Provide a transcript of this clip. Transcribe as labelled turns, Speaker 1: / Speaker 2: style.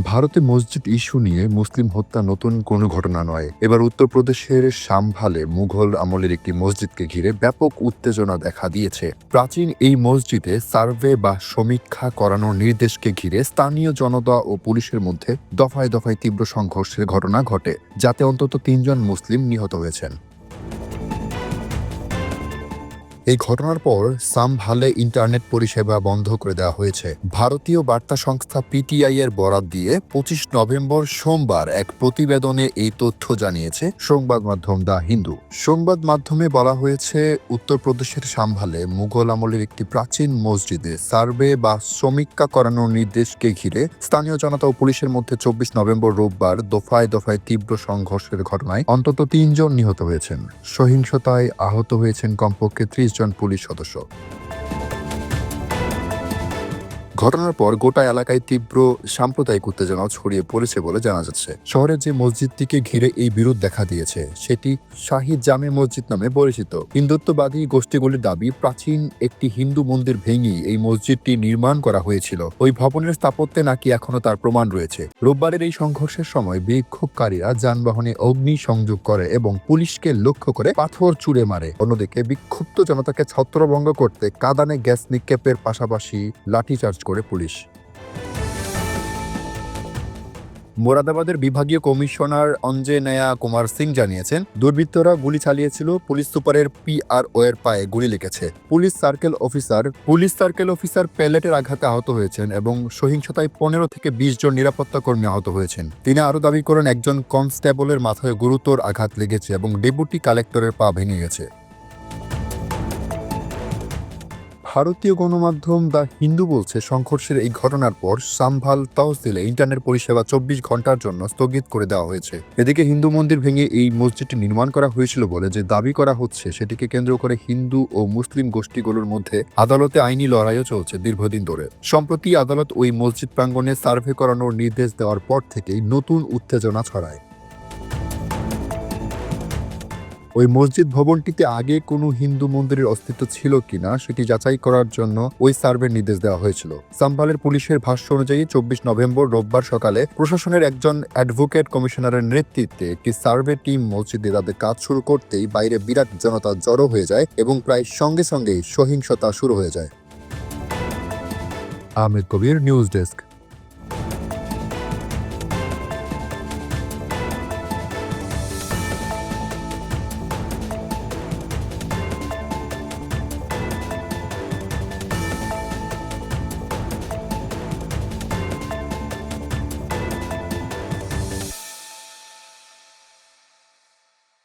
Speaker 1: ভারতে মসজিদ ইস্যু নিয়ে মুসলিম হত্যা নতুন কোনো ঘটনা নয়। এবার উত্তরপ্রদেশের সাম্ভালে মুঘল আমলের একটি মসজিদকে ঘিরে ব্যাপক উত্তেজনা দেখা দিয়েছে। প্রাচীন এই মসজিদে সার্ভে বা সমীক্ষা করানোর নির্দেশকে ঘিরে স্থানীয় জনতা ও পুলিশের মধ্যে দফায় দফায় তীব্র সংঘর্ষের ঘটনা ঘটে, যাতে অন্তত ৩ জন মুসলিম নিহত হয়েছেন। এই ঘটনার পর সাম্ভালে ইন্টারনেট পরিষেবা বন্ধ করে দেওয়া হয়েছে। ভারতীয় বার্তা সংস্থা পিটিআই এর বরাত দিয়ে ২৫ নভেম্বর সোমবার এক প্রতিবেদনে এই তথ্য জানিয়েছে সংবাদ মাধ্যম দ্য হিন্দু। সংবাদ মাধ্যমে বলা হয়েছে, উত্তরপ্রদেশের সাম্ভালে মুঘল আমলের একটি প্রাচীন মসজিদে সার্ভে বা সমীক্ষা করানোর নির্দেশকে ঘিরে স্থানীয় জনতা ও পুলিশের মধ্যে ২৪ নভেম্বর রোববার দফায় দফায় তীব্র সংঘর্ষের ঘটনায় অন্তত ৩ জন নিহত হয়েছেন। সহিংসতায় আহত হয়েছেন কমপক্ষে ৩০ জন পুলিশ সদস্য। ঘটনার পর গোটা এলাকায় তীব্র সাম্প্রদায়িক উত্তেজনা ছড়িয়ে পড়েছে বলে জানা যাচ্ছে। শহরের যে মসজিদটিকে ঘিরে এই বিরোধ দেখা দিয়েছে সেটি শাহী জামে মসজিদ নামে পরিচিত। হিন্দুত্ববাদী গোষ্ঠীগুলির দাবি, প্রাচীন একটি হিন্দু মন্দির ভেঙে এই মসজিদটি নির্মাণ করা হয়েছিল। ওই ভবনের স্থাপত্যে নাকি এখনো তার প্রমাণ রয়েছে। রোববারের এই সংঘর্ষের সময় বিক্ষোভকারীরা যানবাহনে অগ্নি সংযোগ করে এবং পুলিশকে লক্ষ্য করে পাথর ছুড়ে মারে। অন্যদিকে বিক্ষুব্ধ জনতাকে ছত্রভঙ্গ করতে কাঁদানে গ্যাস নিক্ষেপের পাশাপাশি লাঠিচার্জ করে পুলিশ। মোরাদাবাদের বিভাগীয় কমিশনার অঞ্জনেয়া কুমার সিং জানিয়েছেন, দুর্বৃত্তরা গুলি চালিয়েছিল। পুলিশ সুপারের পিআরও এর পায়ে গুলি লেগেছে। পুলিশ সার্কেল অফিসার প্যালেটের আঘাতে আহত হয়েছেন এবং সহিংসতায় ১৫ থেকে ২০ জন নিরাপত্তা কর্মী আহত হয়েছেন। তিনি আরও দাবি করেন, একজন কনস্টেবলের মাথায় গুরুতর আঘাত লেগেছে এবং ডেপুটি কালেক্টরের পা ভেঙে গেছে। ভারতীয় গণমাধ্যম দ্য হিন্দু বলছে, সংঘর্ষের এই ঘটনার পর সাম্ভাল তহসিলে ইন্টারনেট পরিষেবা ২৪ ঘন্টার জন্য স্থগিত করে দেওয়া হয়েছে। এদিকে হিন্দু মন্দির ভেঙে এই মসজিদটি নির্মাণ করা হয়েছিল বলে যে দাবি করা হচ্ছে, সেটিকে কেন্দ্র করে হিন্দু ও মুসলিম গোষ্ঠীগুলোর মধ্যে আদালতে আইনি লড়াইও চলছে দীর্ঘদিন ধরে। সম্প্রতি আদালত ওই মসজিদ প্রাঙ্গণে সার্ভে করানোর নির্দেশ দেওয়ার পর থেকেই নতুন উত্তেজনা ছড়ায়। ওই মসজিদ ভবনটিতে আগে কোনো হিন্দু মন্দিরের অস্তিত্ব ছিল কিনা সেটি যাচাই করার জন্য ওই সার্ভের নির্দেশ দেওয়া হয়েছিল। সাম্ভালের পুলিশের ভাষ্য অনুযায়ী ২৪ নভেম্বর রোববার সকালে প্রশাসনের একজন অ্যাডভোকেট কমিশনারের নেতৃত্বে একটি সার্ভে টিম মসজিদে তাদের কাজ শুরু করতেই বাইরে বিরাট জনতা জড়ো হয়ে যায় এবং প্রায় সঙ্গে সঙ্গেই সহিংসতা শুরু হয়ে যায়। আহমেদ কবির, নিউজ ডেস্ক।